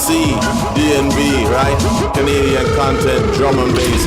CCDnB, right? Canadian content, drum and bass.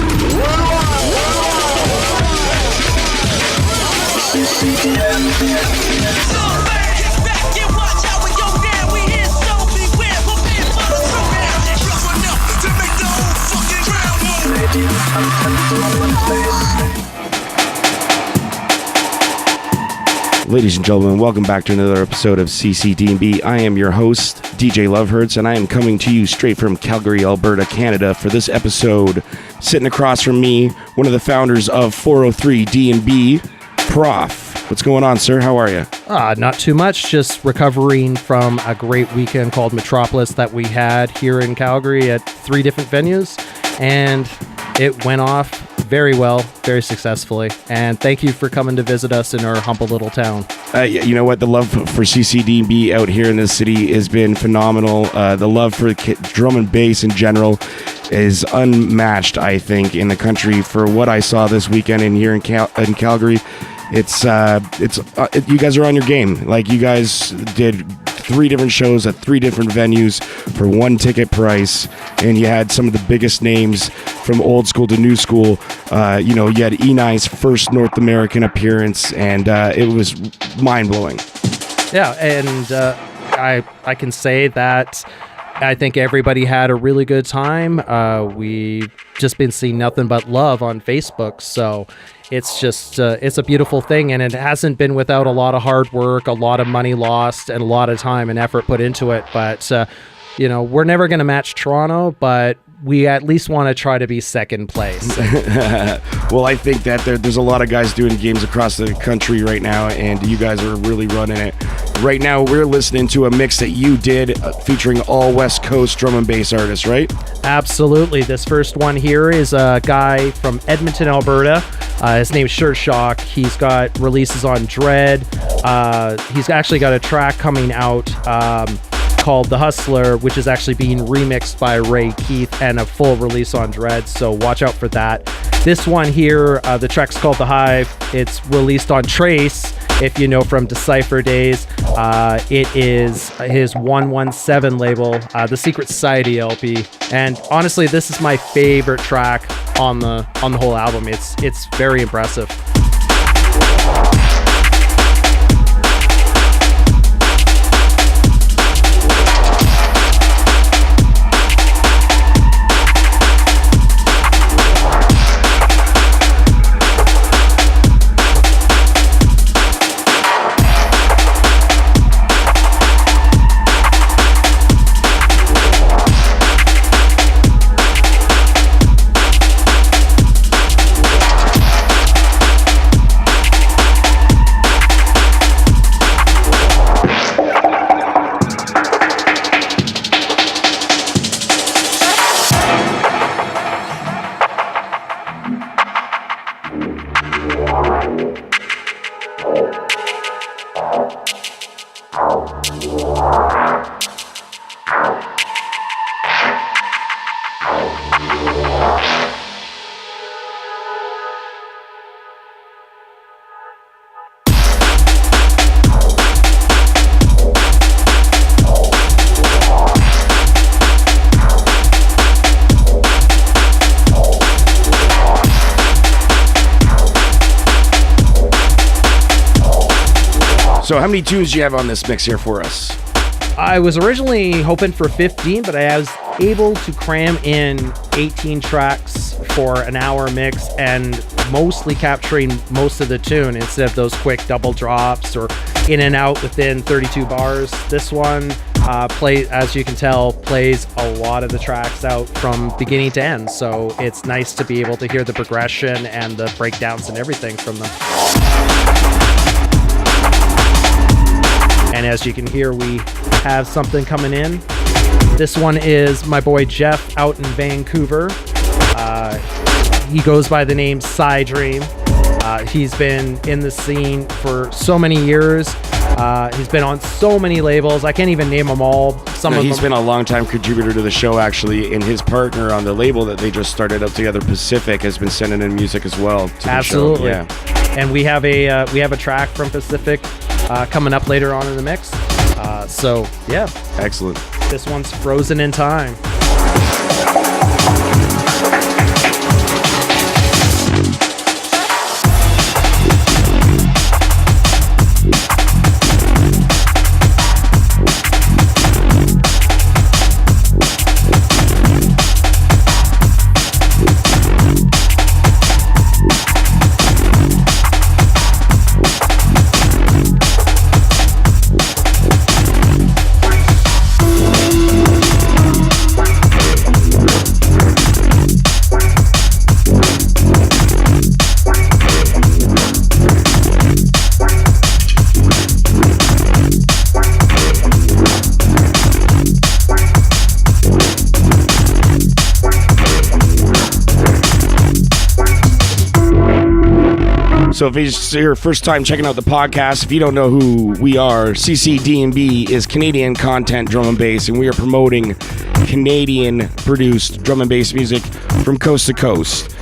Ladies and gentlemen, welcome back to another episode of CCDnB. I am your host, DJ Lovehurts, and I am coming to you straight from Calgary, Alberta, Canada for this episode. Sitting across from me, one of the founders of 403 DnB, Proph. What's going on, sir? How are you? Not too much, just recovering from a great weekend called Metropolis that we had here in Calgary at 3 different venues, and it went off very well, very successfully, and thank you for coming to visit us in our humble little town. You know what? The love for CCDnB out here in this city has been phenomenal. The love for drum and bass in general is unmatched, I think, in the country. For what I saw this weekend in here in Calgary, it's you guys are on your game. Like, you guys did 3 different shows at 3 different venues for 1 ticket price, and you had some of the biggest names from old school to new school. You had E9's first North American appearance, and it was mind-blowing. Yeah, and I can say that I think everybody had a really good time. We've just been seeing nothing but love on Facebook, so it's just it's a beautiful thing, and it hasn't been without a lot of hard work, a lot of money lost, and a lot of time and effort put into it. But we're never going to match Toronto, but we at least want to try to be second place. Well, I think that there's a lot of guys doing games across the country right now, and you guys are really running it. Right now, we're listening to a mix that you did featuring all West Coast drum and bass artists, right? Absolutely. This first one here is a guy from Edmonton, Alberta. His name is Sureshock. He's got releases on Dread. He's actually got a track coming out called The Hustler, which is actually being remixed by Ray Keith, and a full release on Dread, so watch out for that. This one here, the track's called The Hive. It's released on Trace, if you know from Decipher days. It is his 117 label, the Secret Society LP, and honestly, this is my favorite track on the whole album. It's very impressive. So how many tunes do you have on this mix here for us? I was originally hoping for 15, but I was able to cram in 18 tracks for an hour mix, and mostly capturing most of the tune instead of those quick double drops or in and out within 32 bars. This one, as you can tell, plays a lot of the tracks out from beginning to end, so it's nice to be able to hear the progression and the breakdowns and everything from them. And as you can hear, we have something coming in. This one is my boy Jeff out in Vancouver. He goes by the name Psidream. He's been in the scene for so many years. He's been on so many labels. I can't even name them all. He's been a long-time contributor to the show, actually, and his partner on the label that they just started up together, Pacific, has been sending in music as well to the Absolutely. show. Yeah. And we have a track from Pacific coming up later on in the mix. So yeah, excellent. This one's Frozen in Time. So if it's your first time checking out the podcast, if you don't know who we are, CCDnB is Canadian content drum and bass, and we are promoting Canadian-produced drum and bass music from coast to coast.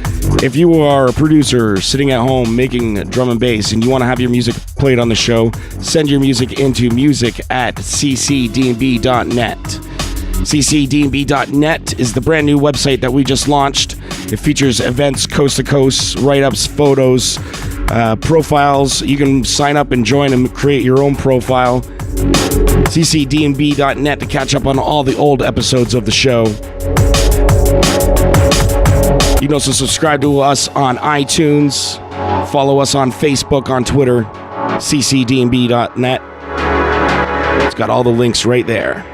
If you are a producer sitting at home making drum and bass and you want to have your music played on the show, send your music into music@ccdnb.net. CCDnB.net is the brand new website that we just launched. It features events coast to coast, write-ups, photos, profiles. You can sign up and join and create your own profile. CCDnB.net to catch up on all the old episodes of the show. You can also subscribe to us on iTunes. Follow us on Facebook, on Twitter. CCDnB.net. It's got all the links right there.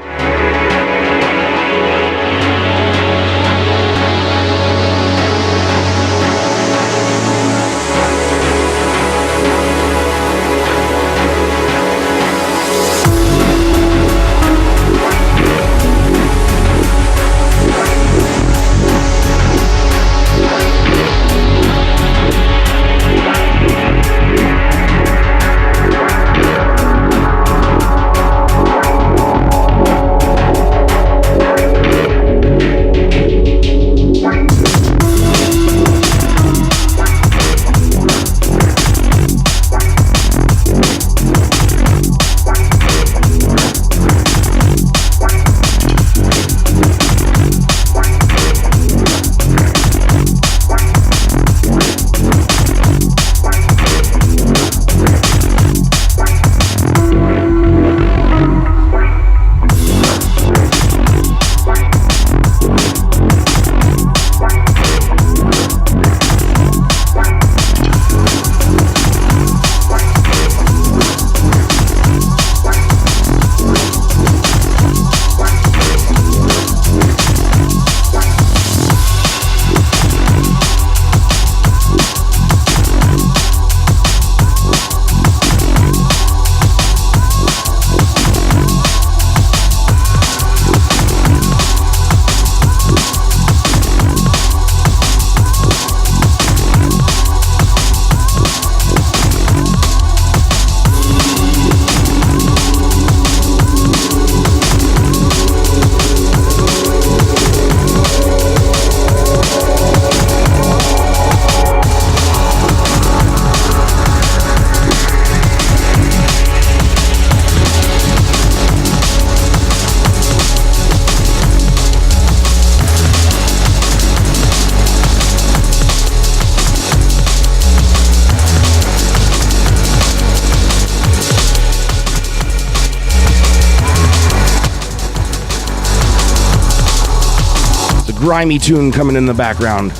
Grimy tune coming in the background.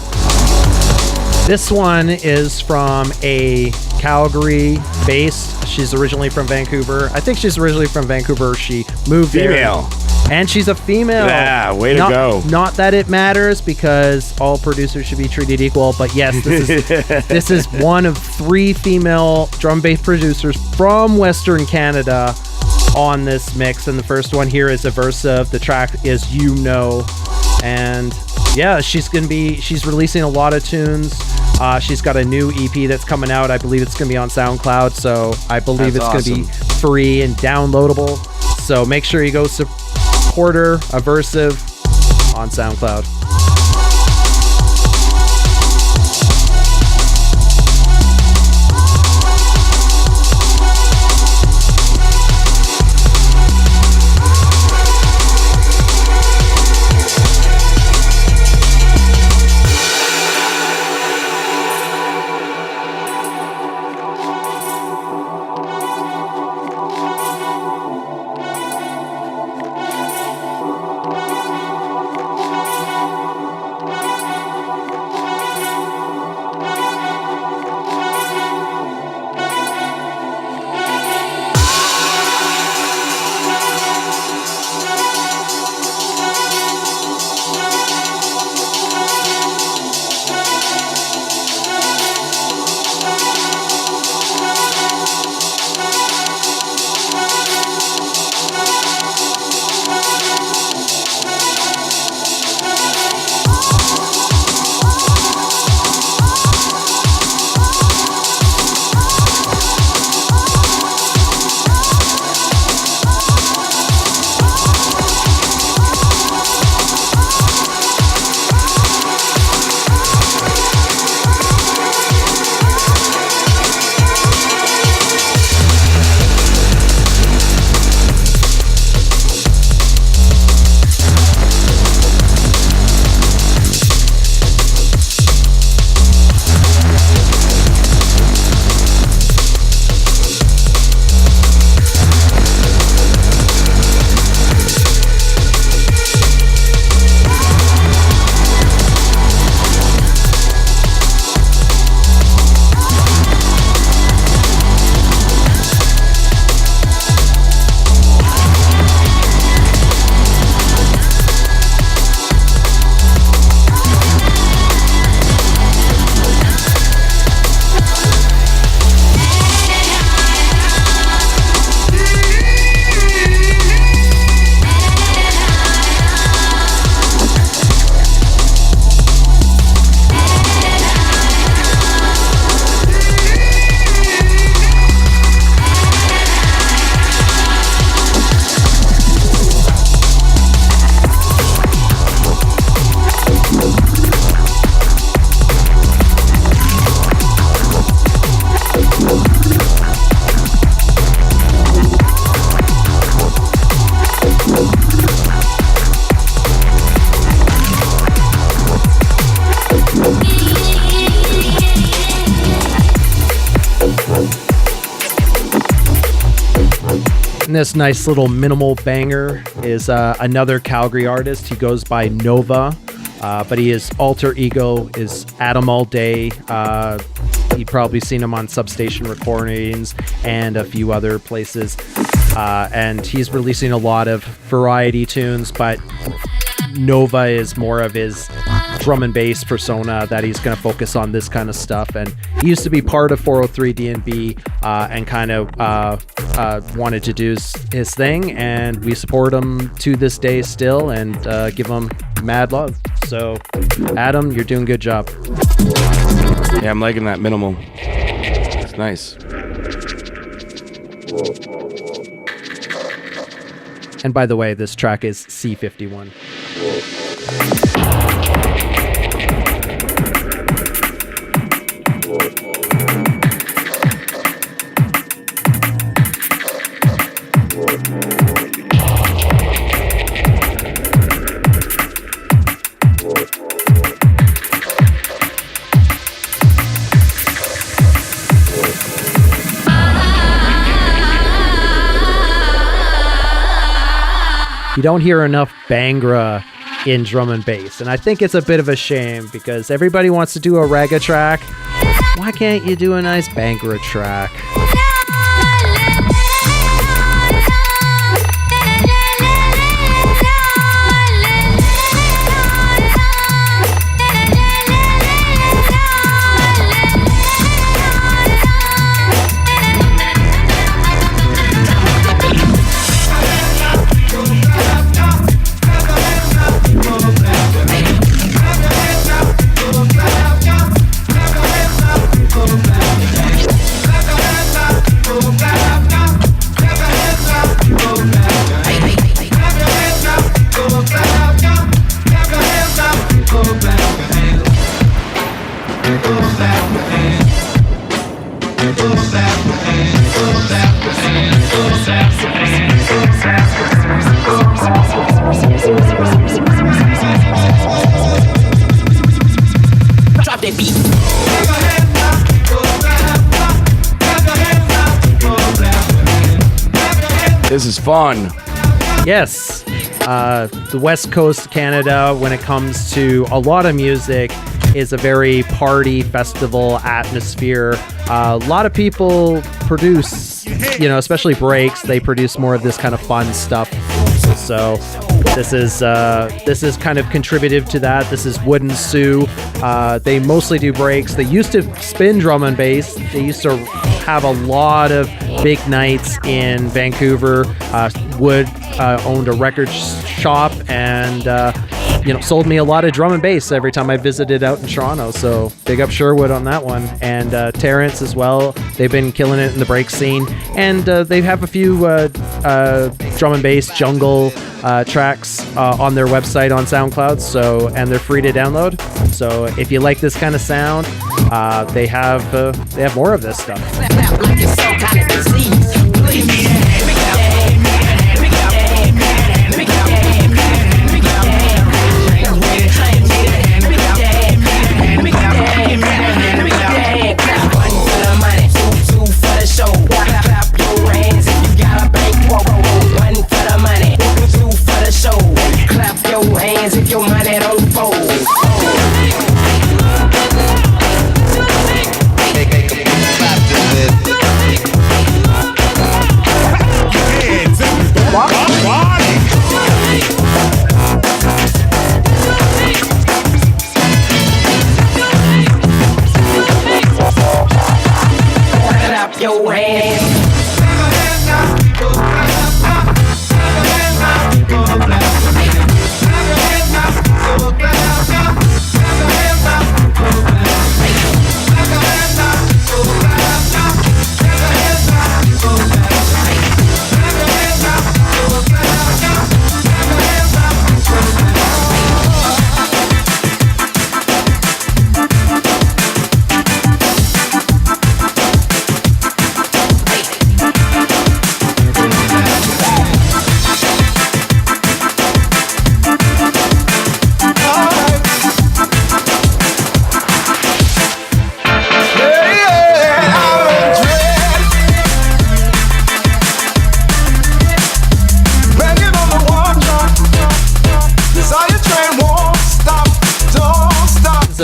This one is from a Calgary based. She's originally from Vancouver. I think she's originally from Vancouver. She moved Female. there. And she's a female. Yeah, way to go. Not that it matters, because all producers should be treated equal. But yes, this is one of 3 female drum bass producers from Western Canada on this mix. And the first one here is Aversive. The track is You Know. And yeah, she's releasing a lot of tunes. She's got a new EP that's coming out. I believe it's going to be on SoundCloud. So I believe it's going to be free and downloadable. So make sure you go support her, Aversive, on SoundCloud. And this nice little minimal banger is another Calgary artist. He goes by Nova, but his alter ego is Adam All Day. You've probably seen him on Substation Recordings and a few other places. And he's releasing a lot of variety tunes, but Nova is more of his drum and bass persona that he's going to focus on this kind of stuff. And he used to be part of 403 DnB and kind of wanted to do his thing, and we support him to this day still and give him mad love. So Adam, you're doing a good job. Yeah, I'm liking that minimal. It's nice. And by the way, this track is C51. You don't hear enough Bangra in drum and bass, and I think it's a bit of a shame because everybody wants to do a ragga track. Why can't you do a nice Bangra track? This is fun. Yes. The West Coast Canada, when it comes to a lot of music, is a very party festival atmosphere. A lot of people produce, especially breaks, they produce more of this kind of fun stuff. So this is kind of contributive to that. This is Wooden Sue. They mostly do breaks. They used to spin drum and bass. They used to have a lot of big nights in Vancouver. Wood owned a record shop and sold me a lot of drum and bass every time I visited out in Toronto. So big up Sherwood on that one. And Terrence as well. They've been killing it in the break scene. And they have a few drum and bass jungle tracks on their website on SoundCloud. And they're free to download. So if you like this kind of sound, they have more of this stuff.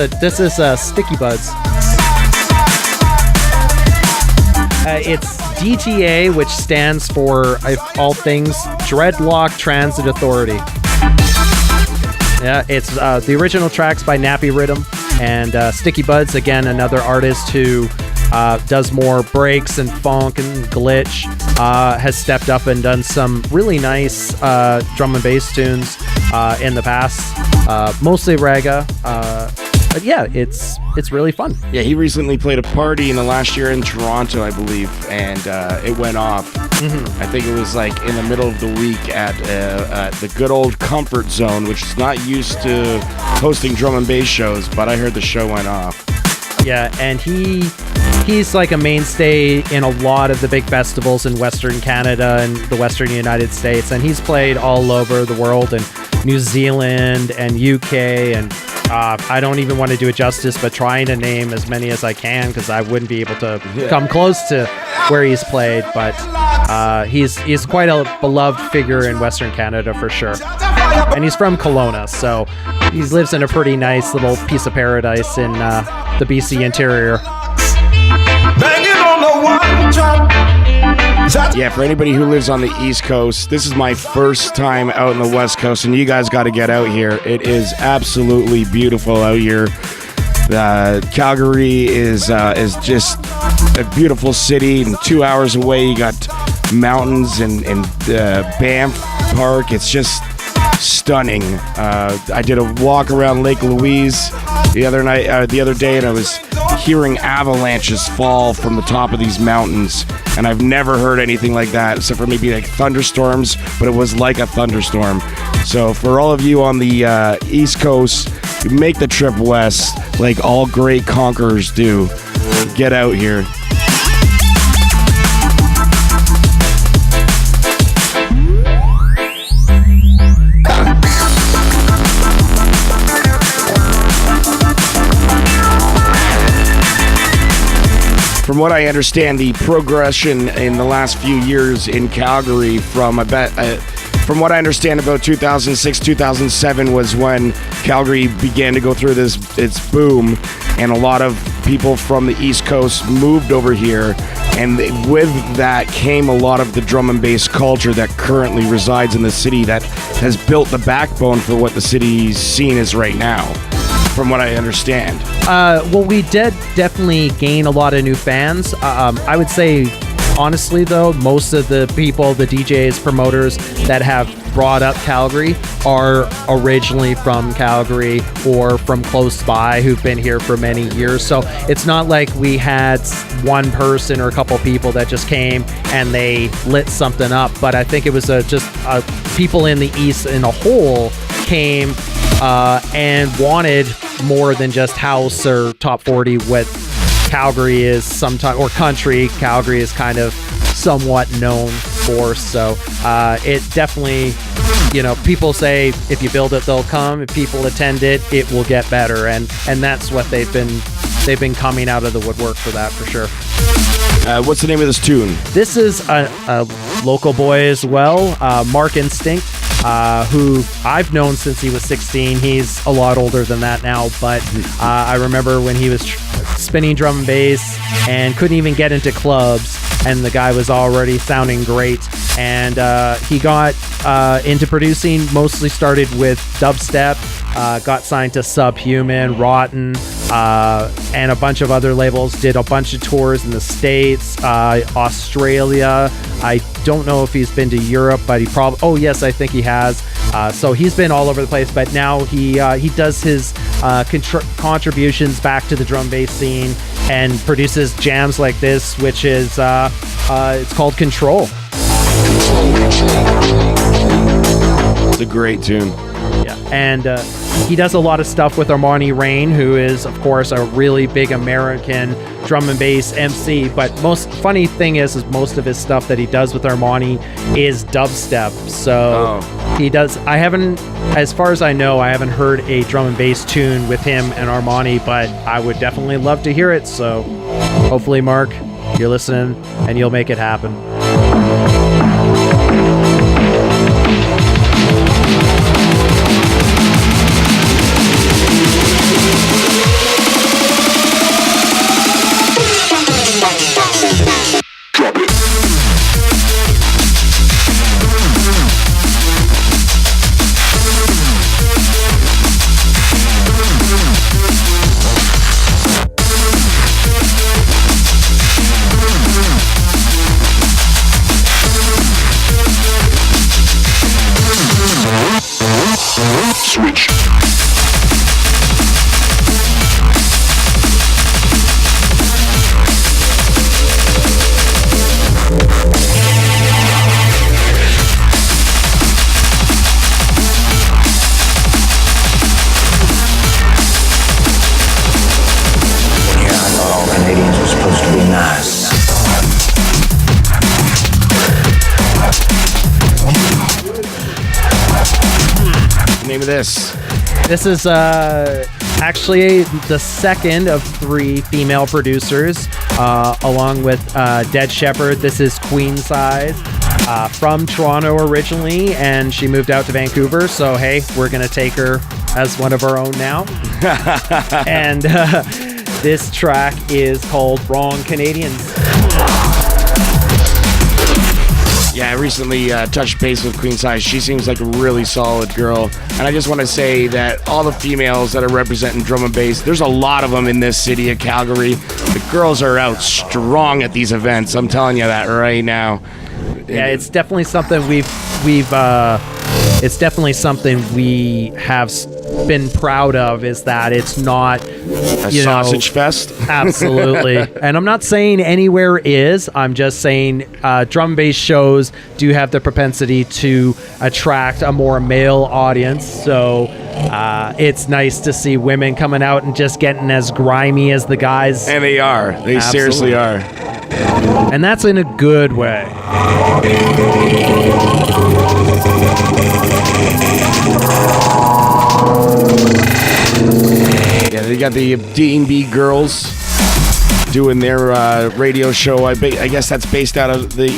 this is Stickybuds. It's D.T.A, which stands for all things Dreadlock Transit Authority. Yeah, it's the original tracks by Nappy Rhythm, and Stickybuds, again, another artist who does more breaks and funk and glitch, has stepped up and done some really nice drum and bass tunes in the past, mostly reggae. But yeah, it's really fun. Yeah, he recently played a party in the last year in Toronto, I believe, and it went off. I think it was like in the middle of the week at the good old Comfort Zone, which is not used to hosting drum and bass shows, but I heard the show went off. Yeah, and he's like a mainstay in a lot of the big festivals in Western Canada and the Western United States, and he's played all over the world, and New Zealand and UK, and I don't even want to do it justice, but trying to name as many as I can, because I wouldn't be able to come close to where he's played, but he's quite a beloved figure in Western Canada for sure. And he's from Kelowna, so he lives in a pretty nice little piece of paradise in the BC interior. Yeah, for anybody who lives on the East Coast, this is my first time out on the West Coast, and you guys got to get out here. It is absolutely beautiful out here. Calgary is just a beautiful city, and 2 hours away you got mountains and Banff Park. It's just stunning. I did a walk around Lake Louise the other day, and I was hearing avalanches fall from the top of these mountains, and I've never heard anything like that except for maybe like thunderstorms, but it was like a thunderstorm. So for all of you on the East Coast, make the trip west like all great conquerors do. Get out here. From what I understand, the progression in the last few years in Calgary from what I understand, about 2006, 2007 was when Calgary began to go through its boom, and a lot of people from the East Coast moved over here, and with that came a lot of the drum and bass culture that currently resides in the city that has built the backbone for what the city's scene is right now, from what I understand. Well, we did definitely gain a lot of new fans. I would say, honestly, though, most of the people, the DJs, promoters that have brought up Calgary are originally from Calgary or from close by who've been here for many years. So it's not like we had one person or a couple people that just came and they lit something up. But I think it was just people in the East in a whole came and wanted more than just house or top 40. What Calgary is sometimes, or country, Calgary is kind of somewhat known for. So it definitely, people say if you build it, they'll come. If people attend it, it will get better, and that's what they've been coming out of the woodwork for that, for sure. What's the name of this tune? This is a local boy as well, Mark Instinct, who I've known since he was 16. He's a lot older than that now, but I remember when he was spinning drum and bass and couldn't even get into clubs, and the guy was already sounding great. And he got into producing, mostly started with dubstep, got signed to Subhuman, Rotten, and a bunch of other labels, did a bunch of tours in the States, Australia. I don't know if he's been to Europe, but he probably, oh yes, I think he has. So he's been all over the place, but now he does his contributions back to the drum bass scene and produces jams like this, which is it's called Control. It's a great tune. Yeah, and he does a lot of stuff with Armani Rain, who is, of course, a really big American drum and bass MC. But most funny thing is most of his stuff that he does with Armani is dubstep. So he does. I haven't, as far as I know, I haven't heard a drum and bass tune with him and Armani, but I would definitely love to hear it. So hopefully, Mark, you're listening and you'll make it happen. name of this? This is actually the second of 3 female producers, along with Dead Sheppard. This is Queensyze, from Toronto originally, and she moved out to Vancouver. So hey, we're gonna take her as one of our own now. And this track is called Wrong Canadians. Yeah, I recently touched base with Queensyze. She seems like a really solid girl. And I just want to say that all the females that are representing drum and bass, there's a lot of them in this city of Calgary. The girls are out strong at these events. I'm telling you that right now. Yeah, it's definitely something it's definitely something we have been proud of, is that it's not a sausage fest. Absolutely. And I'm not saying anywhere is. I'm just saying drum and bass shows do have the propensity to attract a more male audience. So it's nice to see women coming out and just getting as grimy as the guys. And they are. They Absolutely. Seriously are. And that's in a good way. Yeah, they got the DnB girls doing their radio show. I guess that's based out of the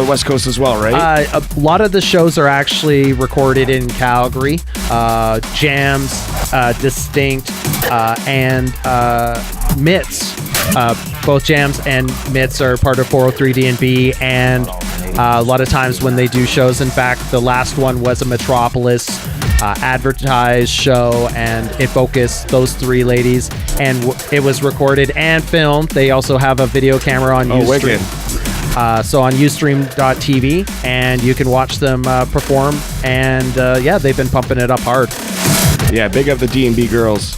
West Coast as well, right? A lot of the shows are actually recorded in Calgary. Jams, Distinct, and Mitts. Both Jams and Mitts are part of 403 DnB, and a lot of times when they do shows, in fact, the last one was a Metropolis advertised show, and it focused those 3 ladies, and it was recorded and filmed. They also have a video camera on Ustream. So on Ustream.tv, and you can watch them perform, and yeah, they've been pumping it up hard. Yeah, big up the DnB girls.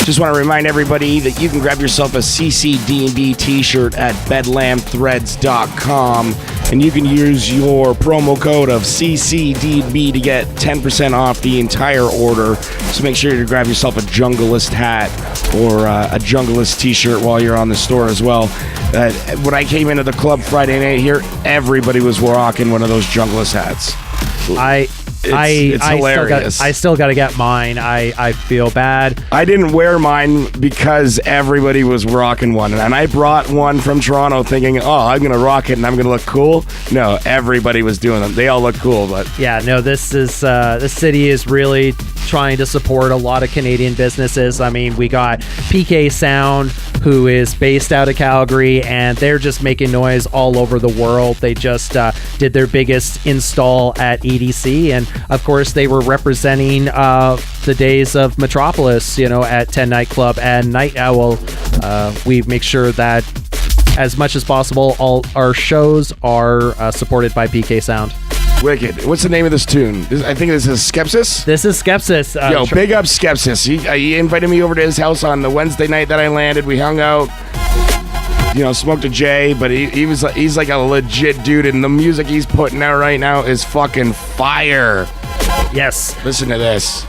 Just want to remind everybody that you can grab yourself a CCDnB t-shirt at bedlamthreads.com, and you can use your promo code of CCDnB to get 10% off the entire order. So make sure to grab yourself a Junglist hat or a Junglist t-shirt while you're on the store as well. When I came into the club Friday night here, everybody was rocking one of those Junglist hats. It's hilarious. I still got to get mine. I feel bad. I didn't wear mine because everybody was rocking one, and I brought one from Toronto thinking, oh, I'm gonna rock it and I'm gonna look cool. No, everybody was doing them. They all look cool, but yeah, no, this city is really trying to support a lot of Canadian businesses. I mean, we got PK Sound, who is based out of Calgary, and they're just making noise all over the world. They just did their biggest install at EDC, and of course they were representing the days of Metropolis, at 10 Nightclub and Night Owl. We make sure that as much as possible all our shows are supported by PK Sound. Wicked. What's the name of this tune? I think this is Skepsis? This is Skepsis. Yo, big up Skepsis. He invited me over to his house on the Wednesday night that I landed. We hung out, smoked a J, but he's like a legit dude, and the music he's putting out right now is fucking fire. Yes. Listen to this.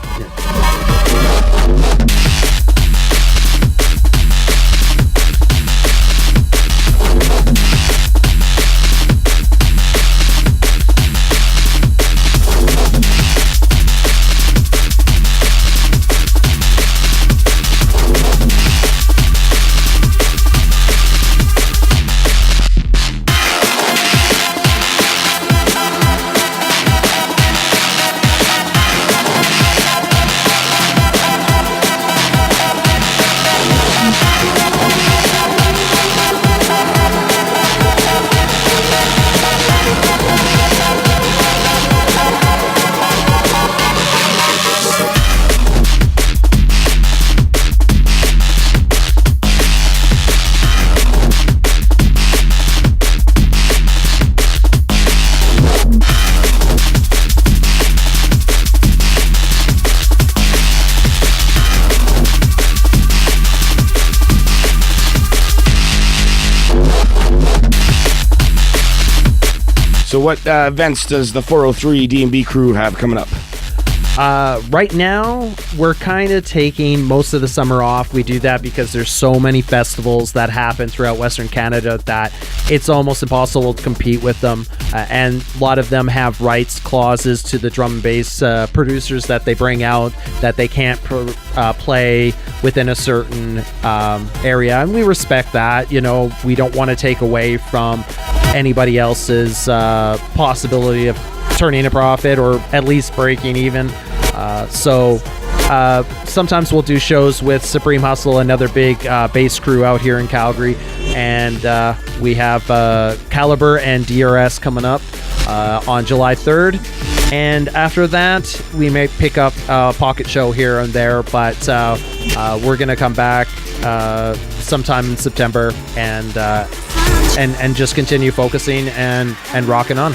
So what events does the 403 DnB crew have coming up? Right now, we're kind of taking most of the summer off. We do that because there's so many festivals that happen throughout Western Canada that it's almost impossible to compete with them. And a lot of them have rights clauses to the drum and bass producers that they bring out that they can't play within a certain area. And we respect that. You know, we don't want to take away from anybody else's possibility of turning a profit or at least breaking even. So sometimes we'll do shows with Supreme Hustle, another big bass crew out here in Calgary, and we have Caliber and DRS coming up on July 3rd. And after that, we may pick up a pocket show here and there, but we're gonna come back sometime in September and just continue focusing and rocking on.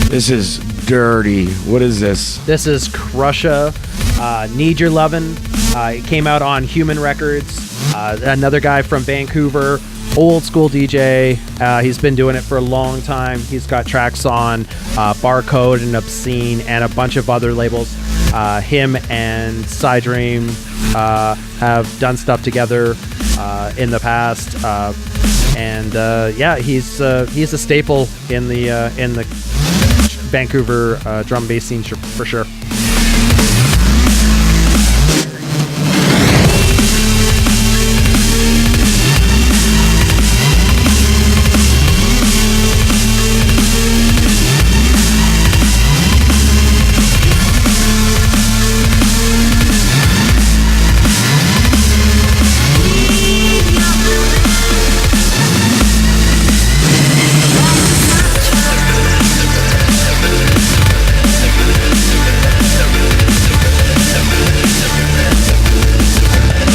This is dirty. What is this? This is Krusha, Need Your Lovin'. It came out on Human Records. Another guy from Vancouver, old school DJ. He's been doing it for a long time. He's got tracks on Barcode and Obscene and a bunch of other labels. Him and Psidream have done stuff together in the past. Yeah, he's a staple in the Vancouver drum bass scene for sure.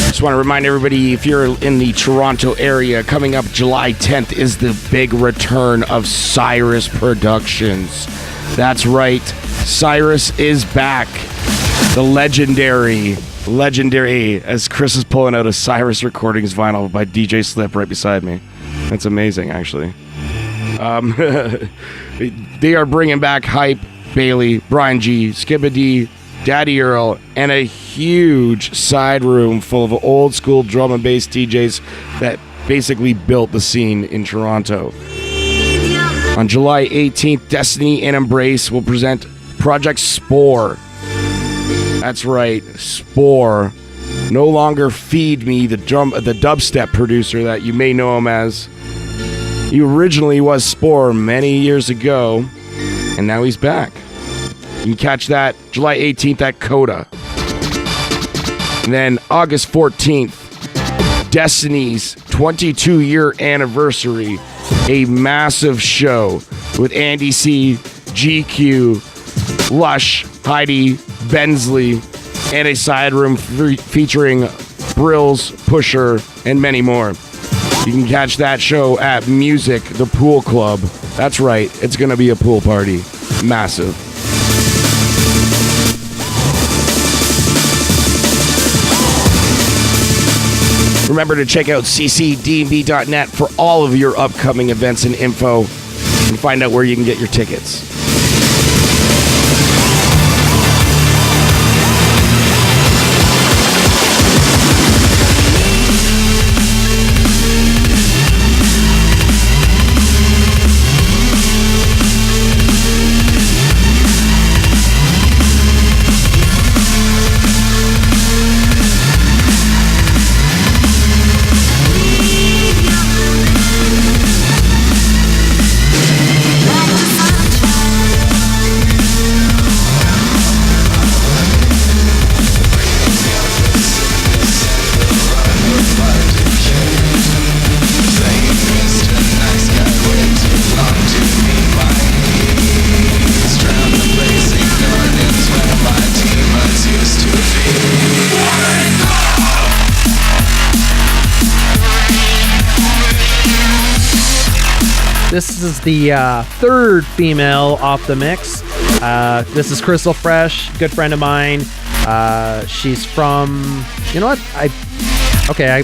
Just want to remind everybody, if you're in the Toronto area, coming up July 10th is the big return of Cyrus Productions. That's right, Cyrus is back. The legendary, as Chris is pulling out a Cyrus Recordings vinyl by DJ Slip right beside me. That's amazing, actually. They are bringing back Hype, Bailey, Brian G, Skibba Daddy Earl, and a huge side room full of old school drum and bass DJs that basically built the scene in Toronto. On July 18th, Destiny and Embrace will present Project Spore. That's right, Spore. No longer Feed Me, the dubstep producer that you may know him as. He originally was Spore many years ago, and now he's back. You can catch that July 18th at Coda. And then August 14th, Destiny's 22-year anniversary, a massive show with Andy C, GQ, Lush, Heidi, Bensley, and a side room featuring Brills, Pusher, and many more. You can catch that show at Music, the Pool Club. That's right, it's going to be a pool party. Massive. Remember to check out CCDnB.net for all of your upcoming events and info and find out where you can get your tickets. This is the third female off the mix. This is Crystal Fresh, good friend of mine. She's from, you know what?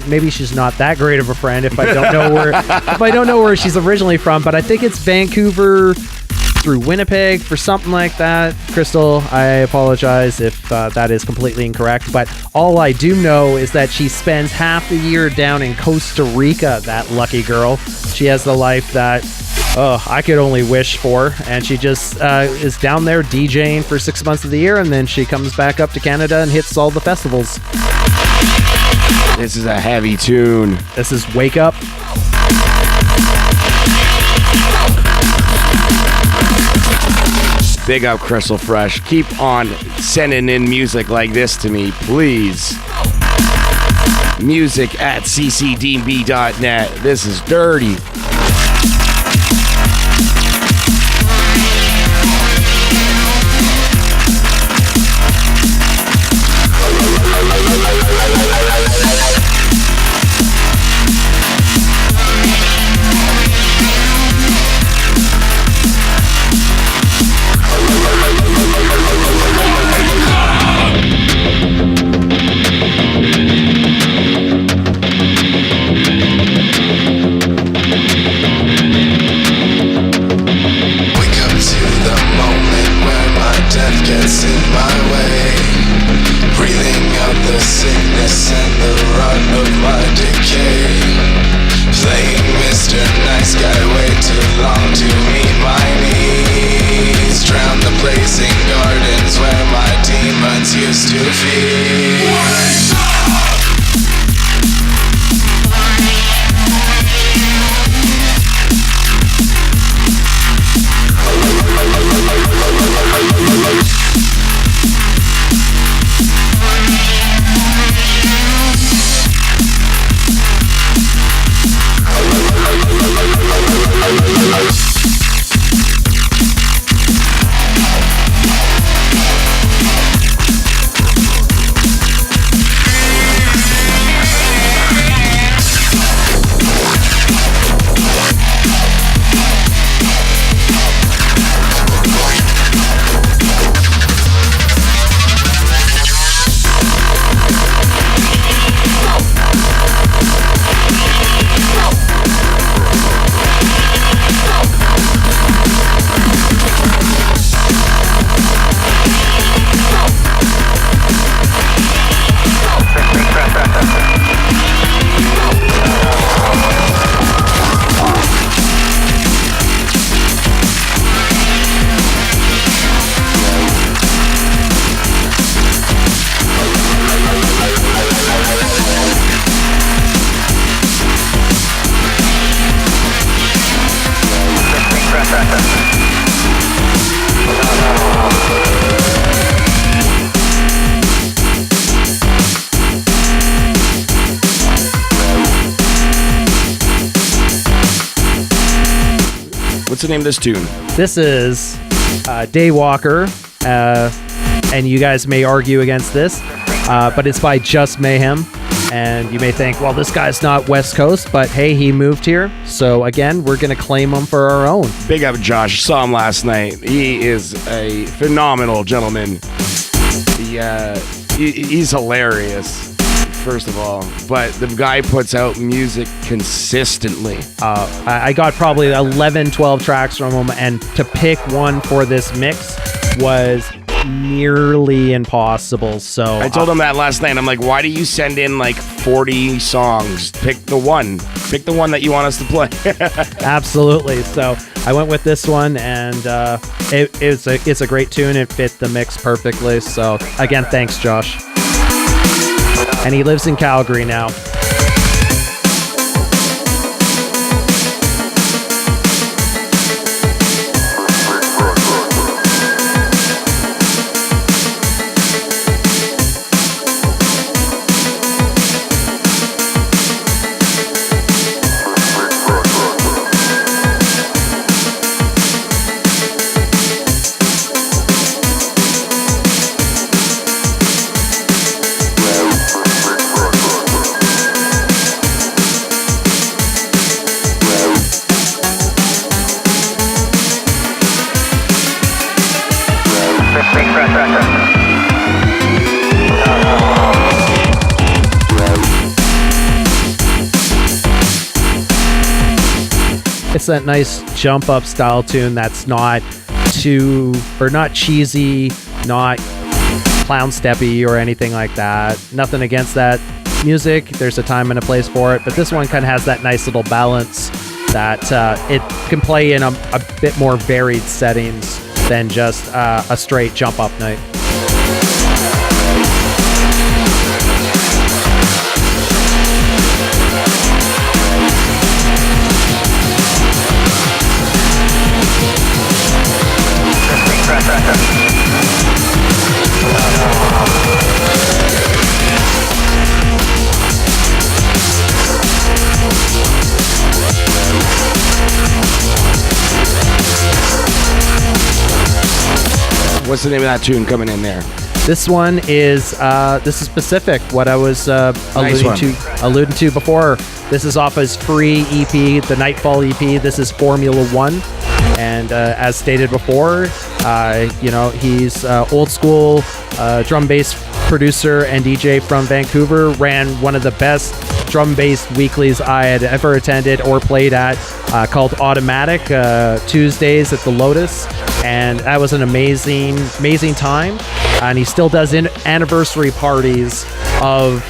Maybe she's not that great of a friend if I don't know where she's originally from, but I think it's Vancouver through Winnipeg for something like that. Crystal, I apologize if that is completely incorrect, but all I do know is that she spends half the year down in Costa Rica, that lucky girl. She has the life that I could only wish for, and she just is down there DJing for 6 months of the year, and then she comes back up to Canada and hits all the festivals. This is a heavy tune. This is Wake Up. Big up Crystal Fresh. Keep on sending in music like this to me, please. Music at ccdnb.net. This is dirty. What's the name of this tune? This is Daywalker, and you guys may argue against this, but it's by Just Mayhem. And you may think, well, this guy's not West Coast, but hey, he moved here. So again, we're going to claim him for our own. Big up Josh. Saw him last night. He is a phenomenal gentleman. He's hilarious, first of all. But the guy puts out music consistently. I got probably 11, 12 tracks from him, and to pick one for this mix was nearly impossible. So I told him that last night. I'm like, why do you send in like 40 songs? Pick the one that you want us to play. Absolutely. So I went with this one, and it's a great tune. It fit the mix perfectly. So again, thanks, Josh. And he lives in Calgary now. It's that nice jump up style tune that's not cheesy, not clown steppy or anything like that. Nothing against that music. There's a time and a place for it, but this one kind of has that nice little balance that it can play in a bit more varied settings than just a straight jump up night. What's the name of that tune coming in there? This one is specific. What I was alluding to before. This is off his free EP, the Nightfall EP. This is Formula 1, and as stated before, he's old school drum bass producer and DJ from Vancouver. Ran one of the best drum bass weeklies I had ever attended or played at, called Automatic, Tuesdays at the Lotus, and that was an amazing time. And he still does anniversary parties of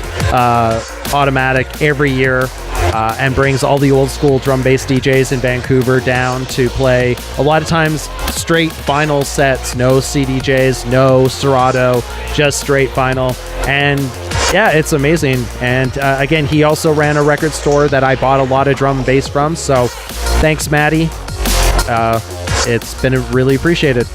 Automatic every year, and brings all the old school drum bass DJs in Vancouver down to play a lot of times straight vinyl sets, no CDJs, no Serato, just straight vinyl. And yeah, it's amazing. And again, he also ran a record store that I bought a lot of drum and bass from, so thanks, Maddie. It's been really appreciated.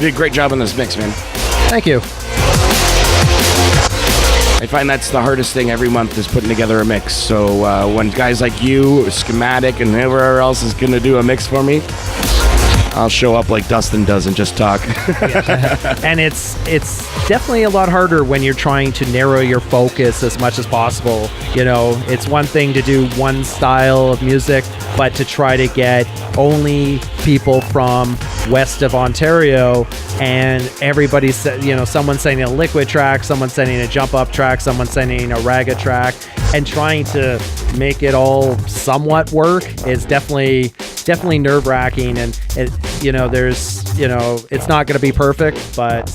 You did a great job on this mix, man. Thank you. I find that's the hardest thing every month is putting together a mix. So when guys like you, Schematic, and whoever else is going to do a mix for me, I'll show up like Dustin does and just talk. And it's definitely a lot harder when you're trying to narrow your focus as much as possible. You know, it's one thing to do one style of music, but to try to get only people from west of Ontario, and everybody's, someone sending a liquid track, someone sending a jump up track, someone sending a raga track, and trying to make it all somewhat work is definitely nerve-wracking. And it's not going to be perfect, but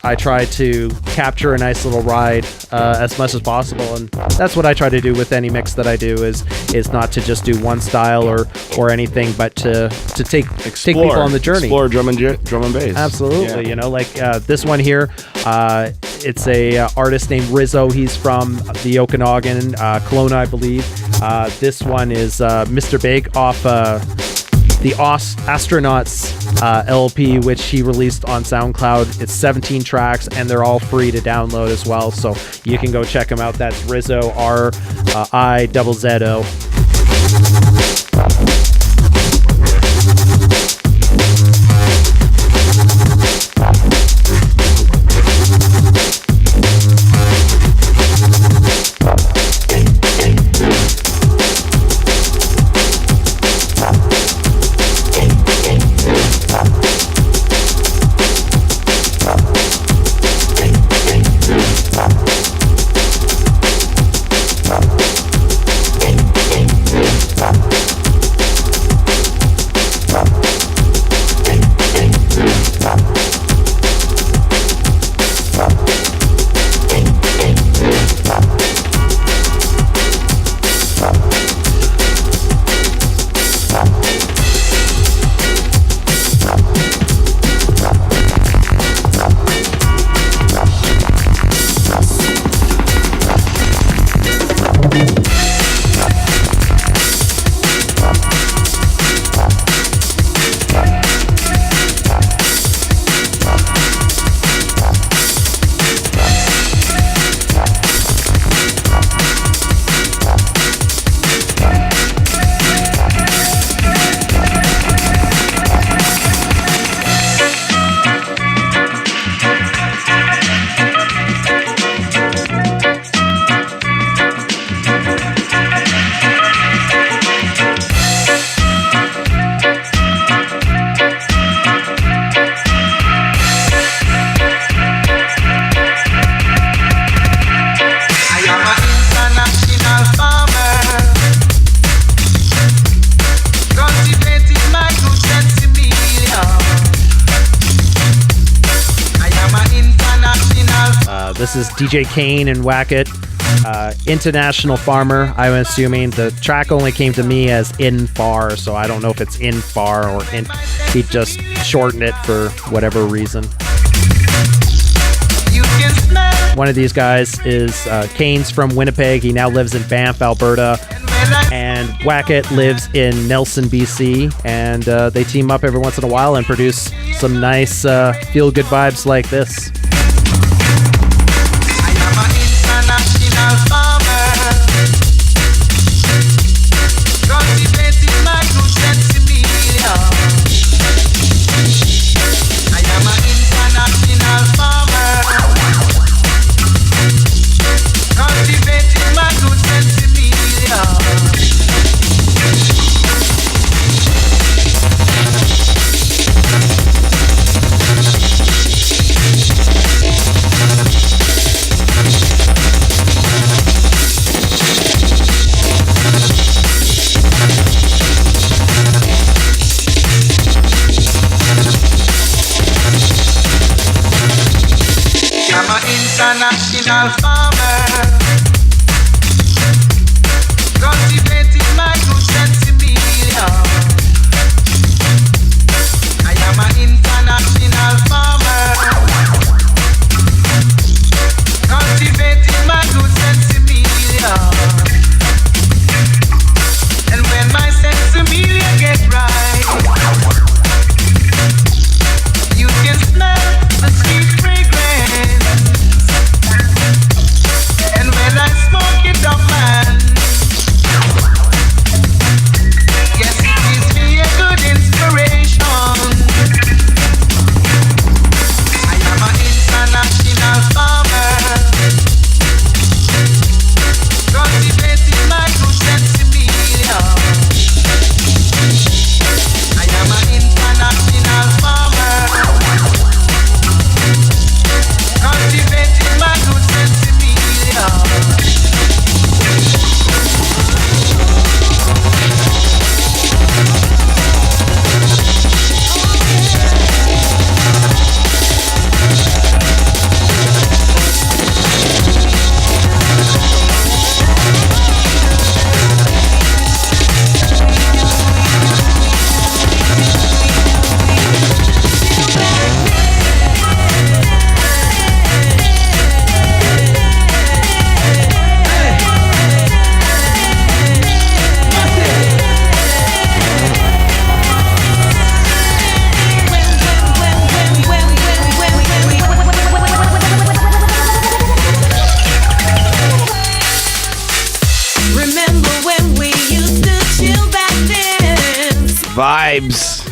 I try to capture a nice little ride as much as possible, and that's what I try to do with any mix that I do is not to just do one style or anything, but to take people on the journey. Explore drum and bass. Absolutely. Yeah. This one here, it's a artist named Rizzo. He's from the Okanagan, Kelowna, I believe. This one is Mr. Big off the Astronauts LP, which he released on SoundCloud. It's 17 tracks, and they're all free to download as well, so you can go check them out. That's Rizzo, RIZZO. This is DJ Cain and Wakcutt. International Farmer, I'm assuming. The track only came to me as INTFAR, so I don't know if it's INTFAR or he just shortened it for whatever reason. One of these guys is Cain's from Winnipeg. He now lives in Banff, Alberta. And Wakcutt lives in Nelson, BC. And they team up every once in a while and produce some nice feel-good vibes like this. International farmer, cultivating my good sensibility. I am an international farmer, cultivating my good sensibility. And when my sensibility gets right, you can smell the sweet fragrance. And when I smoke it up, man, yes, it gives me a good inspiration. I am an international farmer, cultivating my good sensibility. I am an international farmer, cultivating my good sensibility. Vibes.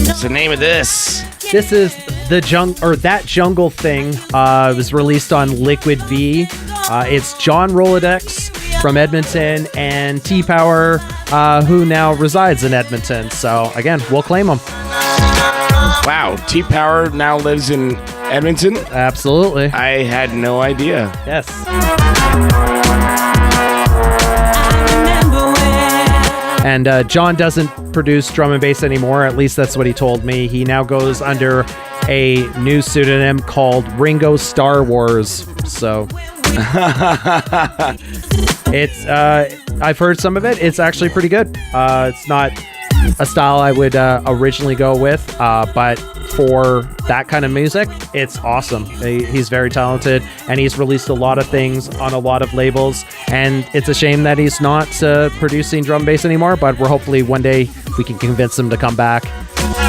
What's the name of this? This is That Jungle Thing. It was released on Liquid V. It's John Rolodex from Edmonton and T-Power, who now resides in Edmonton. So again, we'll claim him. Wow, T-Power now lives in Edmonton? Absolutely. I had no idea. Yes. And John doesn't produce drum and bass anymore. At least that's what he told me. He now goes under a new pseudonym called Ringo Star Wars. So it's I've heard some of it. It's actually pretty good. It's not a style I would originally go with, but for that kind of music, it's awesome. He's very talented, and he's released a lot of things on a lot of labels, and it's a shame that he's not producing drum and bass anymore, but we're hopefully one day we can convince him to come back.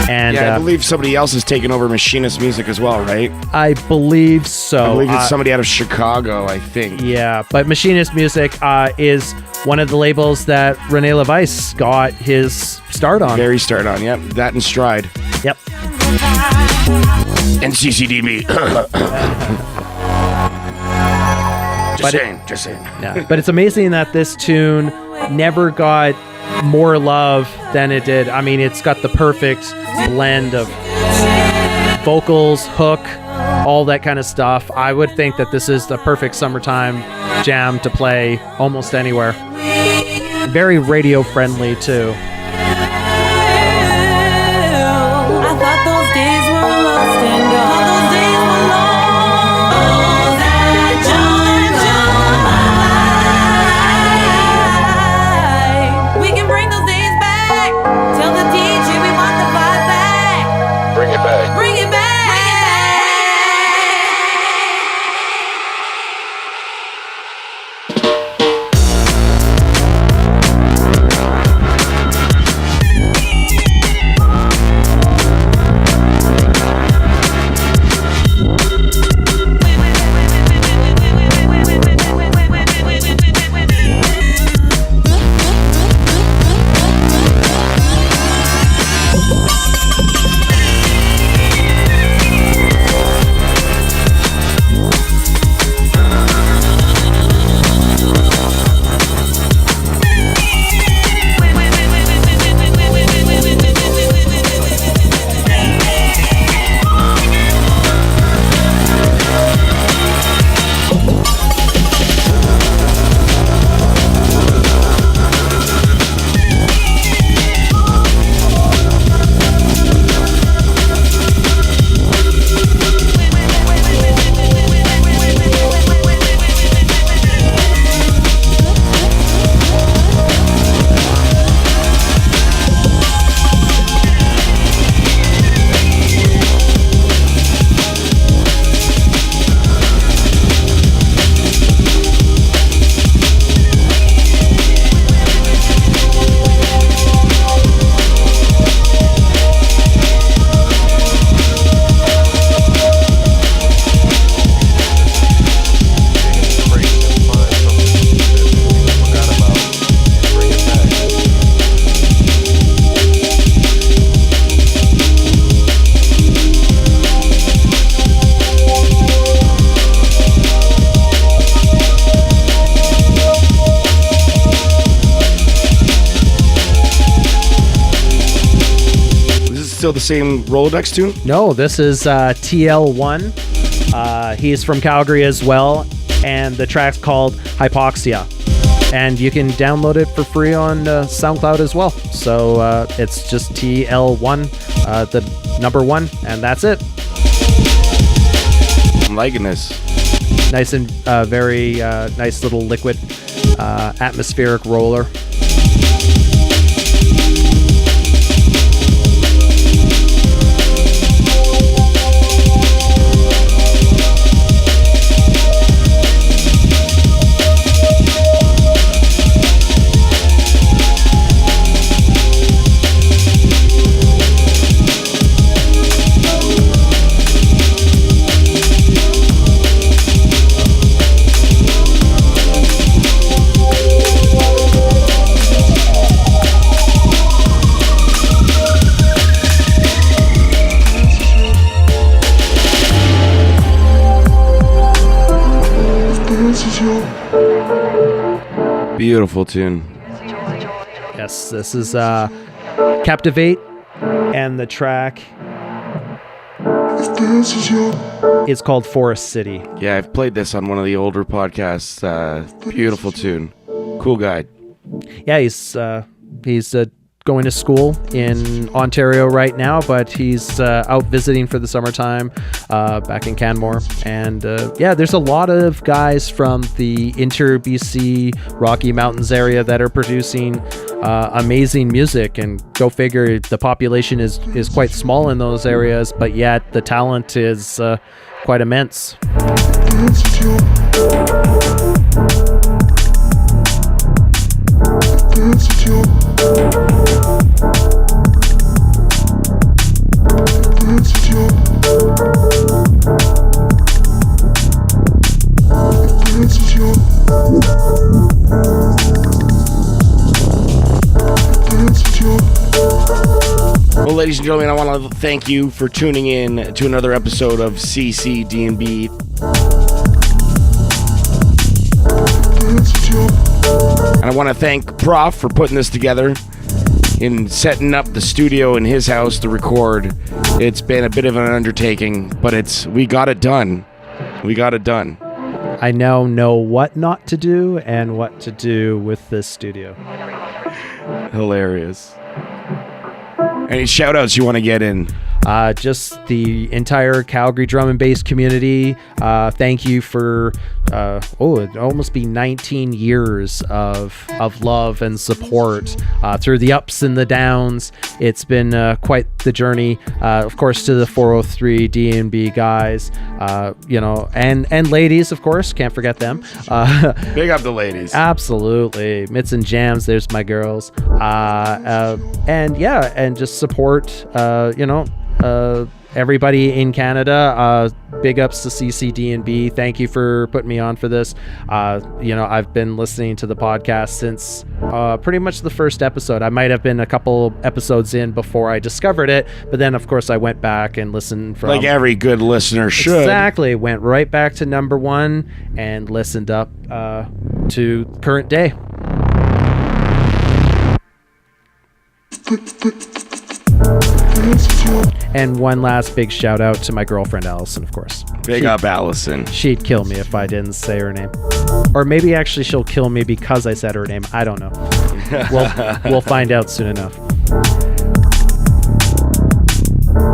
And yeah, I believe somebody else has taken over Machinist Music as well, right? I believe so. I believe it's somebody out of Chicago, I think. Yeah, but Machinist Music is one of the labels that Rene LeVice got his start on. Very start on, yep. That and Stride. Yep. And CCDnB. Just saying. Yeah, but it's amazing that this tune never got more love than it did. I mean, it's got the perfect blend of vocals, hook, all that kind of stuff. I would think that this is the perfect summertime jam to play almost anywhere. Very radio friendly too. I thought those days were lost and gone. Those days were long. back. Bring it back. Still the same Rolodex tune? No, this is TL1. He's from Calgary as well, and the track's called Hypoxia. And you can download it for free on SoundCloud as well. So it's just TL1, the number 1, and that's it. I'm liking this. Nice and very nice little liquid atmospheric roller. Beautiful tune. Yes, this is Captivate, and the track is called Forest City. Yeah, I've played this on one of the older podcasts. Beautiful tune. Cool guy. Yeah, he's going to school in Ontario right now, but he's out visiting for the summertime back in Canmore. And yeah, there's a lot of guys from the inter-BC Rocky Mountains area that are producing amazing music. And go figure, the population is quite small in those areas, but yet the talent is quite immense. Well, ladies and gentlemen, I want to thank you for tuning in to another episode of CCDnB. And I want to thank Proph for putting this together and setting up the studio in his house to record. It's been a bit of an undertaking, but we got it done. We got it done. I now know what not to do and what to do with this studio. Hilarious. Any shout outs you want to get in? Just the entire Calgary drum and bass community. Thank you for it'd almost be 19 years of love and support through the ups and the downs. It's been quite the journey. Of course, to the 403 DnB guys, and ladies, of course, can't forget them. Big up the ladies. Absolutely. Mitts and Jams, there's my girls. And just support, everybody in Canada. Big ups to CCDnB. Thank you for putting me on for this. I've been listening to the podcast since pretty much the first episode. I might have been a couple episodes in before I discovered it, but then of course I went back and listened from, like every good listener should. Exactly. Went right back to number 1 and listened up to current day. And one last big shout out to my girlfriend Allison, of course. Big up Allison. She'd kill me if I didn't say her name. Or maybe actually she'll kill me because I said her name. I don't know. We'll find out soon enough.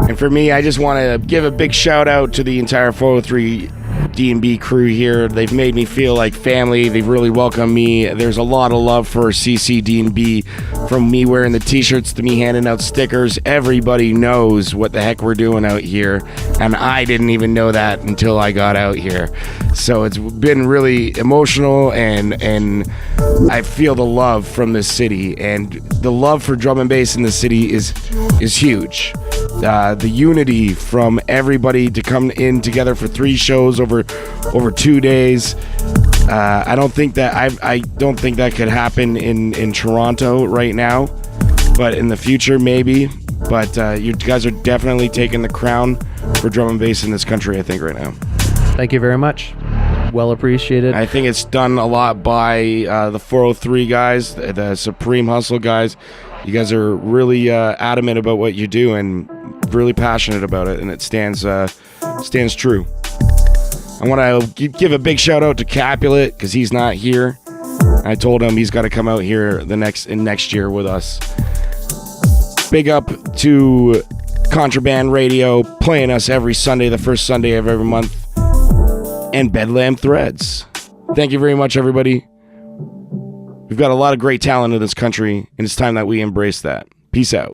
And for me, I just want to give a big shout out to the entire 403 DnB crew here. They've made me feel like family. They've really welcomed me. There's a lot of love for CCDnB, from me wearing the t-shirts to me handing out stickers. Everybody knows what the heck we're doing out here, and I didn't even know that until I got out here. So it's been really emotional, and I feel the love from this city, and the love for drum and bass in the city is huge. The unity from everybody to come in together for 3 shows over 2 days. I don't think that could happen in Toronto right now, but in the future maybe. But you guys are definitely taking the crown for drum and bass in this country, I think, right now. Thank you very much. Well appreciated. I think it's done a lot by the 403 guys, the Supreme Hustle guys. You guys are really adamant about what you do and really passionate about it, and it stands true. I want to give a big shout out to Capulet because he's not here. I told him he's got to come out here next year with us. Big up to Contraband Radio, playing us every Sunday, the first Sunday of every month, and Bedlam Threads. Thank you very much, everybody. We've got a lot of great talent in this country, and it's time that we embrace that. Peace out.